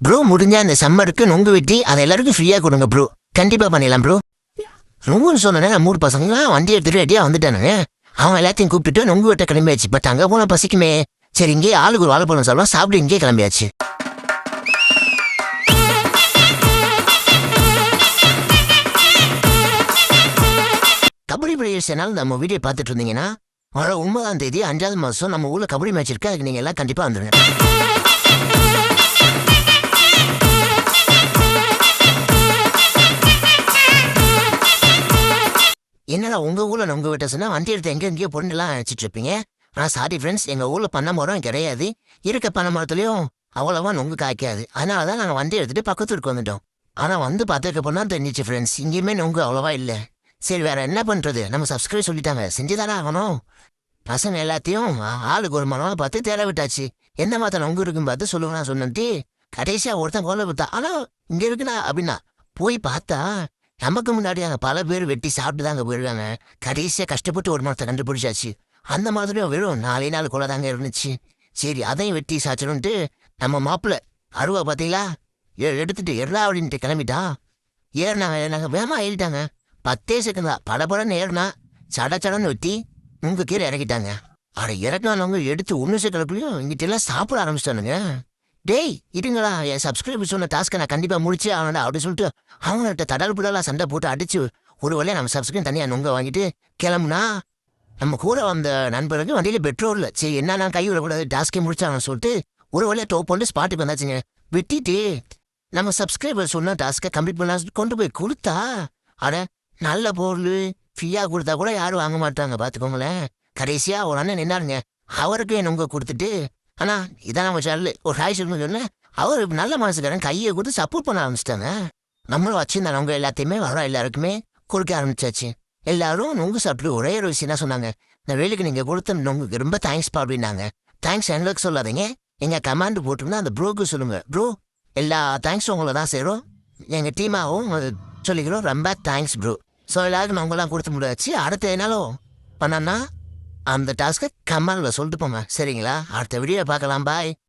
Bro முடிஞ்சா இந்த சம்மருக்கு நொங்கு வெட்டி அதை எல்லாருக்கும் ஃப்ரீயாக கொடுங்க ப்ரோ. கண்டிப்பாக பண்ணிடலாம் ப்ரோ. நொங்குன்னு சொன்னேன், நம்ம ஊர் பசங்க வண்டி எடுத்துட்டு ரெடியாக வந்துட்டானுங்க. அவன் எல்லாத்தையும் கூப்பிட்டுட்டு நொங்கு வெட்ட கிளம்பியாச்சு. பட் அங்கே போனால் பசிக்குமே, சரி இங்கே ஆளுக்கு ஒரு வாழைப்பழம் சாப்பிடலாம் சாப்பிட்டு இங்கே கிளம்பியாச்சு. கபடி பிளேயர்ஸ் என்னால் நம்ம வீடியோ பார்த்துட்டு இருந்தீங்கன்னா வர 9ஆம் தேதி 5வது மாதம் நம்ம ஊரில் கபடி மேட்ச் இருக்கு. அதுக்கு நீங்கள் எல்லாம் கண்டிப்பாக வந்துடுங்க. என்னடா உங்கள் ஊரில் நொங்கு வெட்ட சொன்னால் வண்டி எடுத்து எங்கெங்கேயோ பொருண்டெல்லாம் அழைச்சிட்டு இருப்பீங்க. ஆனால் சாரி ஃப்ரெண்ட்ஸ், எங்கள் ஊரில் பண்ண மரம் கிடையாது. இருக்க பண்ண மரத்துலையும் அவ்வளோவா நொங்கு காய்க்காது. அதனால தான் நாங்கள் வண்டி எடுத்துகிட்டு பக்கத்துக்கு வந்துட்டோம். ஆனால் வந்து பார்த்துக்க போனால் தெரிஞ்சிச்சு ஃப்ரெண்ட்ஸ், இங்கேயுமே நொங்கு அவ்வளோவா இல்லை. சரி வேறு என்ன பண்ணுறது, நம்ம சப்ஸ்கிரைப் சொல்லிட்டாங்க, செஞ்சு தானே ஆகணும். பசங்க எல்லாத்தையும் ஆளுக்கு ஒரு மரமாக பார்த்து தேட விட்டாச்சு. என்ன மாத்த நொங்கு இருக்குன்னு பார்த்து சொல்லுவேன் நான் சொன்னேன்ட்டு கடைசியாக ஒருத்தன் கோலை விட்டா. ஆனால் இங்கே இருக்குண்ணா அப்படின்னா போய் பார்த்தா நமக்கு முன்னாடி அங்கே பல பேர் வெட்டி சாப்பிட்டு தான் அங்கே போயிருக்காங்க. கடைசியாக கஷ்டப்பட்டு ஒரு மரத்தை கண்டுபிடிச்சாச்சு. அந்த மாதிரியும் வெறும் 4 கொலை தாங்க இருந்துச்சு. சரி அதையும் வெட்டி சாச்சிடும்ட்டு நம்ம மாப்பிள்ளை அருவா பார்த்தீங்களா எடுத்துட்டு எறா அப்படின்ட்டு கிளம்பிட்டா. ஏறினாங்க வேகமாக ஏறிட்டாங்க. 10 செகண்ட் தான் படபடன்னு ஏறினா சடன்னு வெட்டி உங்க கீழே இறக்கிட்டாங்க. அட இறக்கினவங்க எடுத்து 1 செகண்ட்குள்ளேயும் இங்கிட்ட எல்லாம் சாப்பிட ஆரம்பிச்சிட்டானுங்க. டேய் இருங்களா, என் சப்ஸ்கிரைபர் சொன்ன டாஸ்க்கை நான் கண்டிப்பாக முடிச்சே ஆகணும்டா அப்படி சொல்லிட்டு அவங்கள்ட்ட தடல் புடலாம் சண்டை போட்டு அடிச்சு ஒரு வழியாக நம்ம சப்ஸ்கிரைப் தனியாக நொங்க வாங்கிட்டு கிளம்புனா நம்ம கூட வந்த நண்பருக்கு வண்டியில் பெட்ரோல் இல்லை. சரி என்ன நான் கை விடக்கூடாது, டாஸ்க்கே முடிச்சாங்கன்னு சொல்லிட்டு ஒரு வழியாக டோப் பண்ணி ஸ்பாட்டுக்கு வந்தாச்சுங்க. விட்டிட்டு நம்ம சப்ஸ்கிரைபர் சொன்ன டாஸ்க்கை கம்ப்ளீட் பண்ண கொண்டு போய் கொடுத்தா அட நல்ல பொருள் ஃப்ரீயாக கொடுத்தா கூட யாரும் வாங்க மாட்டாங்க பார்த்துக்கோங்களேன். கடைசியாக ஒரு அண்ணன் நின்னாருங்க, அவருக்கு நொங்க கொடுத்துட்டு ஆனால் இதான் நம்ம சேனல் ஒரு ஹாய் சொல்லணும்னு சொன்னேன். அவர் நல்ல மனசுக்காரன் கையை கொடுத்து சப்போர்ட் பண்ண ஆரம்பிச்சிட்டாங்க. நம்மளும் வச்சிருந்த நொங்க எல்லாத்தையுமே வர எல்லாருக்குமே கொடுக்க ஆரம்பிச்சாச்சு. எல்லாரும் நொங்கு சாப்பிட்டு ஒரே ஒரு விஷயம் தான் சொன்னாங்க, இந்த வேலைக்கு நீங்கள் கொடுத்த நொங்குக்கு ரொம்ப தேங்க்ஸ்பா அப்படின்னாங்க. தேங்க்ஸ் எங்களுக்கு சொல்லாதீங்க, எங்கள் கமாண்டு போட்டிருந்தா அந்த ப்ரோக்கு சொல்லுங்கள். ப்ரோ எல்லா தேங்க்ஸும் உங்களை தான் சேரும், எங்கள் டீமாகவும் சொல்லிக்கிறோம். ரொம்ப தேங்க்ஸ் ப்ரோ. ஸோ எல்லாருக்கும் நொங்கெல்லாம் கொடுத்து முடியாச்சு. அடுத்த என்னாலும் பண்ணனா அந்த டாஸ்க்கை கமாண்டில் சொல்லிட்டு போங்க சரிங்களா. அடுத்த வீடியோ பார்க்கலாம், பாய்.